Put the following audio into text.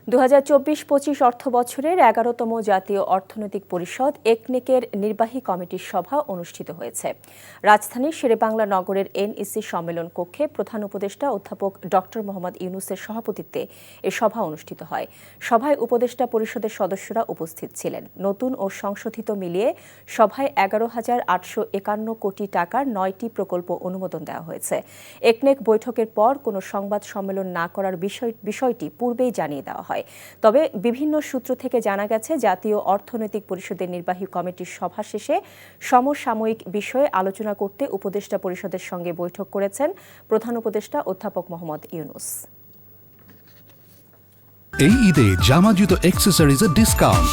2024-25 অর্থবছরের 11তম জাতীয় অর্থনৈতিক পরিষদ একনেকের নির্বাহী কমিটির সভা অনুষ্ঠিত হয়েছে। রাজধানীর শেরেবাংলা নগরের এনইসি সম্মেলন কক্ষে প্রধান উপদেষ্টা অধ্যাপক ডক্টর মোহাম্মদ ইউনূসের সভাপতিত্বে এ সভা অনুষ্ঠিত হয়। সভায় উপদেষ্টা পরিষদের সদস্যরা উপস্থিত ছিলেন। নতুন ও সংশোধিত মিলিয়ে সভায় 11,851 কোটি টাকার 9টি প্রকল্প অনুমোদন দেওয়া হয়েছে। একনেক বৈঠকের পর কোনো সংবাদ সম্মেলন না করার বিষয়টি পূর্বেই জানিয়ে দেওয়া হয়। তবে বিভিন্ন সূত্র থেকে জানা গেছে, জাতীয় অর্থনৈতিক পরিষদের নির্বাহী কমিটির সভা শেষে সমসাময়িক বিষয়ে আলোচনা করতে উপদেষ্টা পরিষদের সঙ্গে বৈঠক করেছেন প্রধান উপদেষ্টা অধ্যাপক মোহাম্মদ ইউনূস। এই ঈদে জামা জুতো অ্যাক্সেসরিজের ডিসকাউন্ট